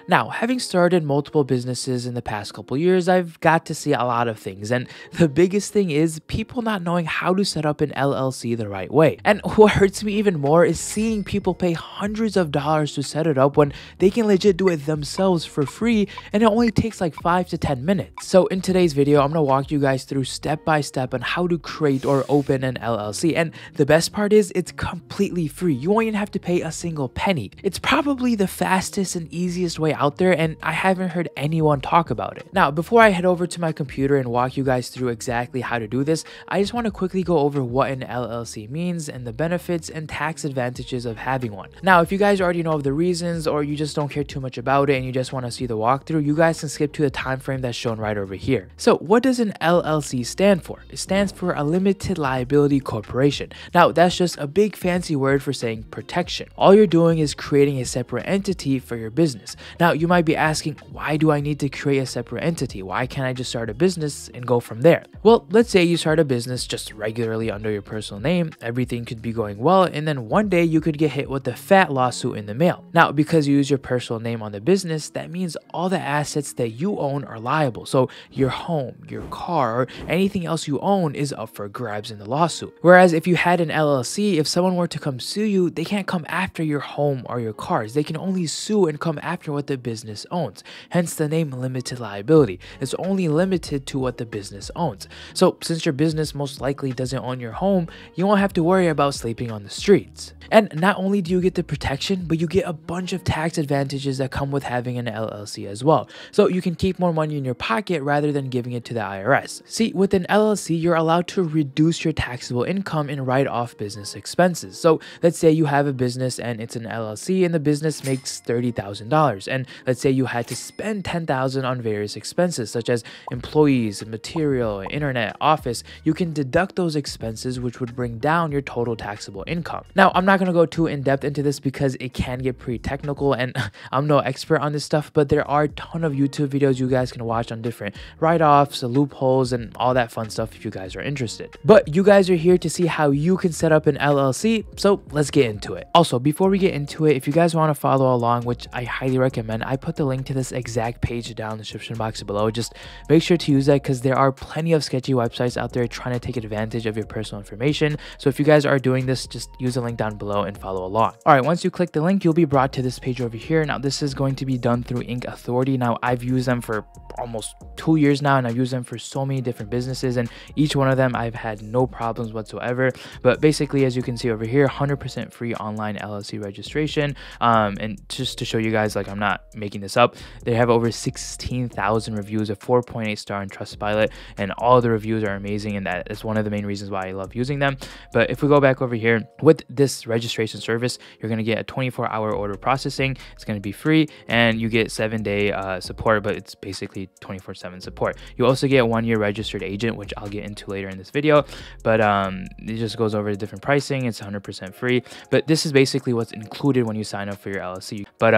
Now, having started multiple businesses in the past couple years, I've got to see a lot of things. And the biggest thing is people not knowing how to set up an LLC the right way. And what hurts me even more is seeing people pay hundreds of dollars to set it up when they can legit do it themselves for free, and it only takes like 5 to 10 minutes. So in today's video, I'm gonna walk you guys through step by step on how to create or open an LLC. And the best part is it's completely free. You won't even have to pay a single penny. It's probably the fastest and easiest way out there, and I haven't heard anyone talk about it. Now, before I head over to my computer and walk you guys through exactly how to do this, I just want to quickly go over what an LLC means and the benefits and tax advantages of having one. Now, if you guys already know of the reasons, or you just don't care too much about it and you just want to see the walkthrough, you guys can skip to the time frame that's shown right over here. So what does an LLC stand for? It stands for a limited liability corporation. Now, that's just a big fancy word for saying protection. All you're doing is creating a separate entity for your business. Now, you might be asking, why do I need to create a separate entity? Why can't I just start a business and go from there? Well, let's say you start a business just regularly under your personal name, everything could be going well, and then one day you could get hit with a fat lawsuit in the mail. Now, because you use your personal name on the business, that means all the assets that you own are liable. So your home, your car, or anything else you own is up for grabs in the lawsuit. Whereas if you had an LLC, if someone were to come sue you, they can't come after your home or your cars. They can only sue and come after what the business owns. Hence the name limited liability. It's only limited to what the business owns. So since your business most likely doesn't own your home, you won't have to worry about sleeping on the streets. And not only do you get the protection, but you get a bunch of tax advantages that come with having an LLC as well. So you can keep more money in your pocket rather than giving it to the IRS. See, with an LLC, you're allowed to reduce your taxable income and write off business expenses. So let's say you have a business and it's an LLC and the business makes $30,000. And let's say you had to spend $10,000 on various expenses such as employees, material, internet, office. You can deduct those expenses, which would bring down your total taxable income. Now, I'm not going to go too in depth into this because it can get pretty technical and I'm no expert on this stuff, but there are a ton of YouTube videos you guys can watch on different write-offs, loopholes, and all that fun stuff if you guys are interested. But you guys are here to see how you can set up an LLC, so let's get into it. Also, before we get into it, if you guys want to follow along, which I highly recommend, I put the link to this exact page down in the description box below. Just make sure to use that because there are plenty of sketchy websites out there trying to take advantage of your personal information. So if you guys are doing this, just use the link down below and follow along. All right, once you click the link, you'll be brought to this page over here. Now, this is going to be done through Inc Authority. Now, I've used them for almost 2 years now, and I've used them for so many different businesses, and each one of them I've had no problems whatsoever. But basically, as you can see over here, 100% free online LLC registration. And just to show you guys, like, I'm not making this up, they have over 16,000 reviews, a 4.8 star on Trustpilot, and all the reviews are amazing, and that is one of the main reasons why I love using them. But if we go back over here, with this registration service, you're going to get a 24-hour order processing. It's going to be free, and you get 7-day support, but it's basically 24/7 support. You also get a 1-year registered agent, which I'll get into later in this video, but it just goes over the different pricing. It's 100% free, but this is basically what's included when you sign up for your LLC. But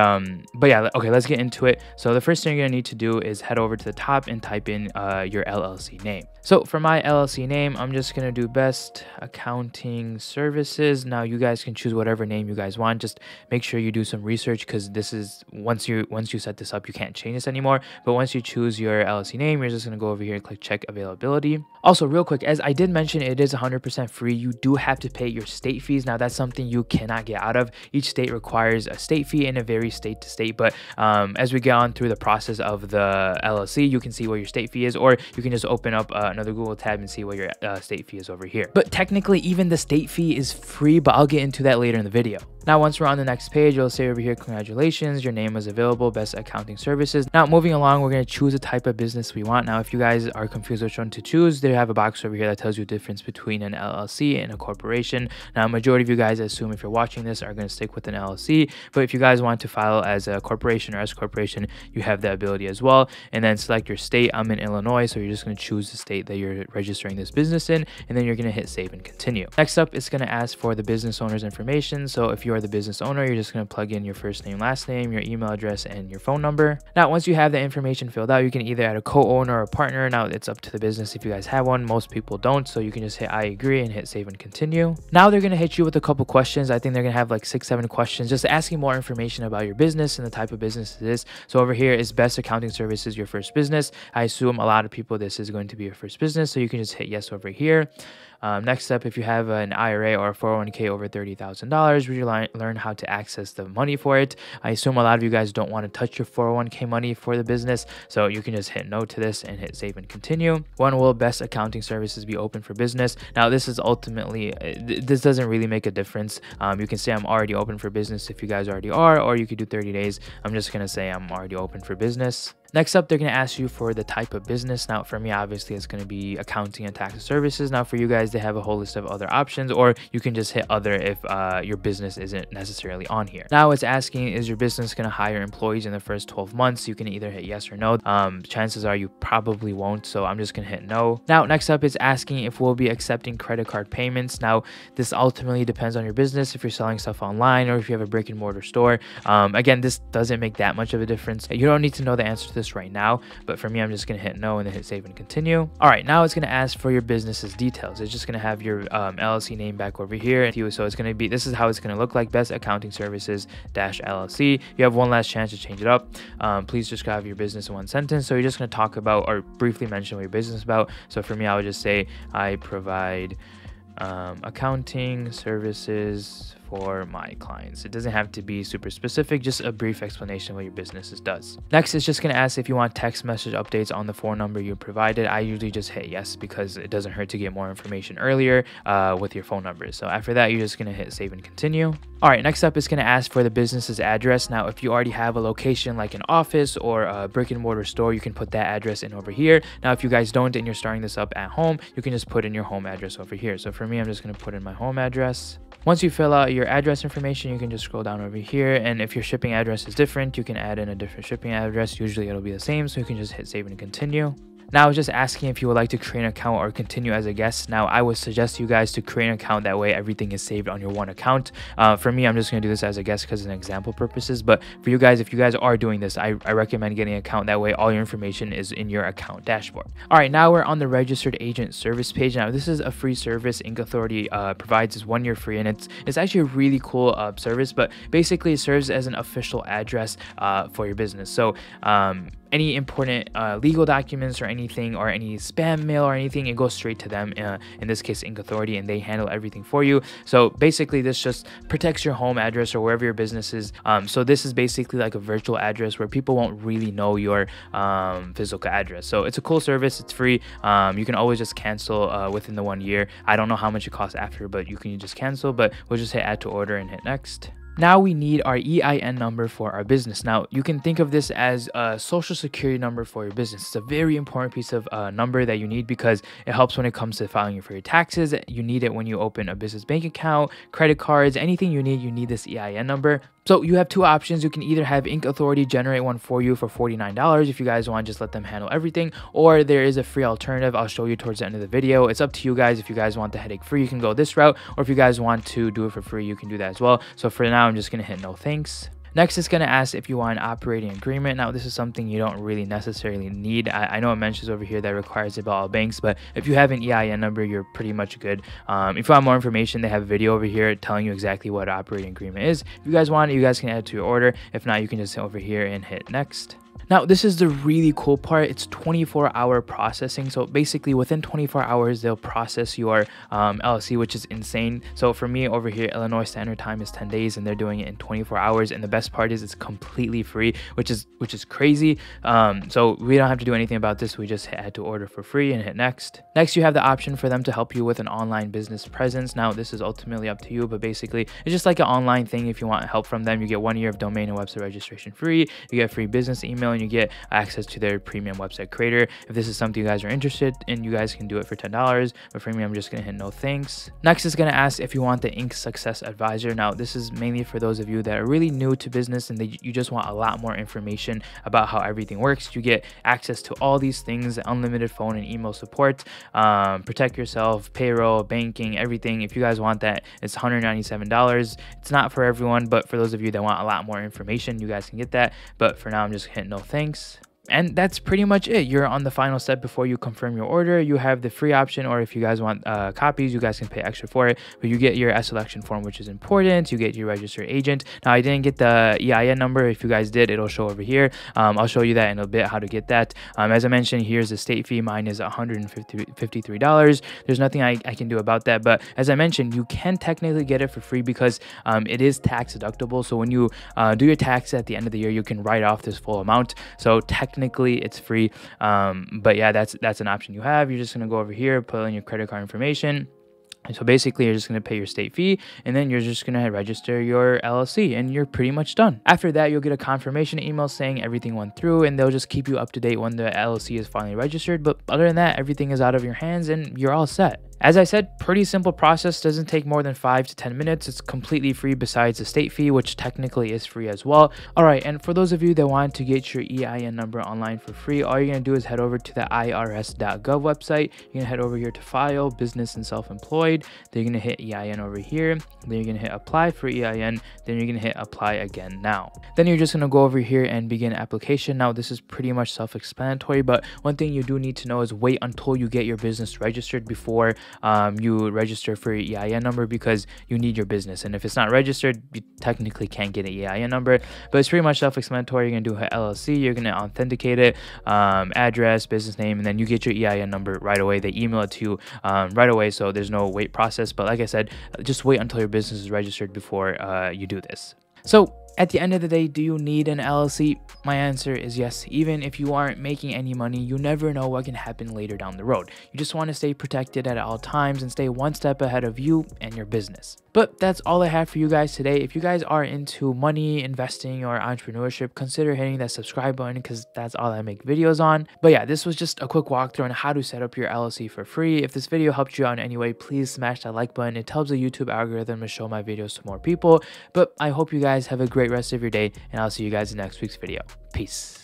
yeah, okay, let's get into it. So the first thing you're gonna need to do is head over to the top and type in your LLC name. So for my LLC name, I'm just gonna do Best Accounting Services. Now you guys can choose whatever name you guys want. Just make sure you do some research because this is once you set this up, you can't change this anymore. But once you choose your LLC name, you're just gonna go over here and click check availability. Also, real quick, as I did mention, it is 100% free. You do have to pay your state fees. Now that's something you cannot get out of. Each state requires a state fee, and it varies state to state. But as we get on through the process of the LLC, you can see what your state fee is, or you can just open up another Google tab and see what your state fee is over here. But technically, even the state fee is free, but I'll get into that later in the video. Now, once we're on the next page, it'll say over here, congratulations, your name is available, Best Accounting Services. Now, moving along, we're going to choose a type of business we want. Now, if you guys are confused which one to choose, they have a box over here that tells you the difference between an LLC and a corporation. Now, majority of you guys, I assume if you're watching this, are going to stick with an LLC. But if you guys want to file as a corporation or S corporation, you have that ability as well. And then select your state. I'm in Illinois, so you're just going to choose the state that you're registering this business in, and then you're going to hit save and continue. Next up, it's going to ask for the business owner's information. So if you you are the business owner, you're just going to plug in your first name, last name, your email address, and your phone number. Now, once you have the information filled out, you can either add a co-owner or a partner. Now, it's up to the business if you guys have one. Most people don't, so you can just hit I agree and hit save and continue. Now, they're going to hit you with a couple questions. I think they're going to have like 6-7 questions, just asking more information about your business and the type of business it is. So over here is Best Accounting Services your first business. I assume a lot of people this is going to be your first business, so you can just hit yes over here. Next up, if you have an IRA or a 401k over $30,000, would you learn how to access the money for it? I assume a lot of you guys don't want to touch your 401k money for the business, so you can just hit no to this and hit save and continue. When will Best Accounting Services be open for business? Now, this is ultimately, this doesn't really make a difference. You can say I'm already open for business if you guys already are, or you could do 30 days. I'm just going to say I'm already open for business. Next up, they're going to ask you for the type of business. Now, for me, obviously, it's going to be accounting and tax services. Now, for you guys, they have a whole list of other options, or you can just hit other if your business isn't necessarily on here. Now, it's asking, is your business going to hire employees in the first 12 months? You can either hit yes or no. Chances are you probably won't, so I'm just going to hit no. Now, next up is asking if we'll be accepting credit card payments. Now, this ultimately depends on your business, if you're selling stuff online or if you have a brick and mortar store. Again, this doesn't make that much of a difference. You don't need to know the answer to this right now, but for me, I'm just going to hit no and then hit save and continue. All right, now it's going to ask for your business's details. It's just going to have your LLC name back over here. So it's going to be, this is how it's going to look like, Best Accounting Services LLC. You have one last chance to change it up. Please describe your business in one sentence. So you're just going to talk about or briefly mention what your business is about. So for me, I would just say I provide accounting services for my clients. It doesn't have to be super specific, just a brief explanation of what your business does. Next, it's just going to ask if you want text message updates on the phone number you provided. I usually just hit yes because it doesn't hurt to get more information earlier with your phone number. So after that, you're just going to hit save and continue. All right, next up is going to ask for the business's address. Now, if you already have a location like an office or a brick and mortar store, you can put that address in over here. Now, if you guys don't and you're starting this up at home, you can just put in your home address over here. So for me, I'm just going to put in my home address. Once you fill out your address information, you can just scroll down over here, and if your shipping address is different, you can add in a different shipping address. Usually it'll be the same, so you can just hit save and continue. Now, it's just asking if you would like to create an account or continue as a guest. Now, I would suggest you guys to create an account. That way, everything is saved on your one account. For me, I'm just going to do this as a guest because of example purposes. But for you guys, if you guys are doing this, I recommend getting an account. That way, all your information is in your account dashboard. All right, now we're on the registered agent service page. Now, this is a free service Inc. Authority provides. Is 1 year free, and it's actually a really cool service. But basically, it serves as an official address for your business. So any important legal documents or anything, or any spam mail or anything, it goes straight to them, in this case Inc. Authority, and they handle everything for you. So basically this just protects your home address or wherever your business is. So this is basically like a virtual address where people won't really know your physical address. So it's a cool service. It's free. You can always just cancel within the 1 year. I don't know how much it costs after, but you can just cancel. But we'll just hit add to order and hit next. Now we need our EIN number for our business. Now, you can think of this as a social security number for your business. It's a very important piece of number that you need because it helps when it comes to filing for your taxes. You need it when you open a business bank account, credit cards, anything you need this EIN number. So you have two options. You can either have Inc. Authority generate one for you for $49 if you guys want to just let them handle everything, or there is a free alternative I'll show you towards the end of the video. It's up to you guys. If you guys want the headache free, you can go this route, or if you guys want to do it for free, you can do that as well. So for now, I'm just going to hit no thanks. Next, it's going to ask if you want an operating agreement. Now, this is something you don't really necessarily need. I know it mentions over here that requires it by all banks, but if you have an EIN number, you're pretty much good. If you want more information, they have a video over here telling you exactly what an operating agreement is. If you guys want it, you guys can add it to your order. If not, you can just hit over here and hit next. Now, this is the really cool part. It's 24-hour processing. So basically, within 24 hours, they'll process your LLC, which is insane. So for me over here, Illinois Standard Time is 10 days, and they're doing it in 24 hours. And the best part is it's completely free, which is crazy. So we don't have to do anything about this. We just hit add to order for free and hit next. Next, you have the option for them to help you with an online business presence. Now, this is ultimately up to you, but basically, it's just like an online thing. If you want help from them, you get 1 year of domain and website registration free. You get free business email and you get access to their premium website creator. If this is something you guys are interested in, you guys can do it for $10, but for me, I'm just gonna hit no thanks. Next, it's gonna ask if you want the Inc. Success Advisor. Now, this is mainly for those of you that are really new to business and you just want a lot more information about how everything works. You get access to all these things, unlimited phone and email support, protect yourself, payroll, banking, everything. If you guys want that, it's $197. It's not for everyone, but for those of you that want a lot more information, you guys can get that. But for now, I'm just hitting no thanks. And that's pretty much it. You're on the final step before you confirm your order. You have the free option, or if you guys want copies, you guys can pay extra for it. But you get your selection form, which is important. You get your registered agent. Now, I didn't get the EIN number. If you guys did, it'll show over here. I'll show you that in a bit, how to get that. As I mentioned, here's the state fee. Mine is $153. There's nothing I can do about that. But as I mentioned, you can technically get it for free because it is tax deductible. So when you do your tax at the end of the year, you can write off this full amount. So technically it's free, but yeah, that's an option you have. You're just gonna go over here, put in your credit card information. And so basically, you're just going to pay your state fee, and then you're just going to register your LLC, and you're pretty much done. After that, you'll get a confirmation email saying everything went through, and they'll just keep you up to date when the LLC is finally registered. But other than that, everything is out of your hands, and you're all set. As I said, pretty simple process, doesn't take more than 5 to 10 minutes. It's completely free besides the state fee, which technically is free as well. All right, and for those of you that want to get your EIN number online for free, all you're gonna do is head over to the irs.gov website. You're gonna head over here to File, Business and Self-Employed. Then you're gonna hit EIN over here. Then you're gonna hit Apply for EIN. Then you're gonna hit Apply again now. Then you're just gonna go over here and begin application. Now, this is pretty much self-explanatory, but one thing you do need to know is wait until you get your business registered before you register for your EIN number, because you need your business, and if it's not registered, you technically can't get an EIN number. But it's pretty much self-explanatory. You're gonna do an LLC, you're gonna authenticate it, address, business name, and then you get your EIN number right away. They email it to you right away, so there's no wait process. But like I said, just wait until your business is registered before you do this. So at the end of the day, do you need an LLC? My answer is yes. Even if you aren't making any money, you never know what can happen later down the road. You just want to stay protected at all times and stay one step ahead of you and your business. But that's all I have for you guys today. If you guys are into money, investing, or entrepreneurship, consider hitting that subscribe button, because that's all I make videos on. But yeah, this was just a quick walkthrough on how to set up your LLC for free. If this video helped you out in any way, please smash that like button. It helps the YouTube algorithm to show my videos to more people. But I hope you guys have a great rest of your day, and I'll see you guys in next week's video. Peace.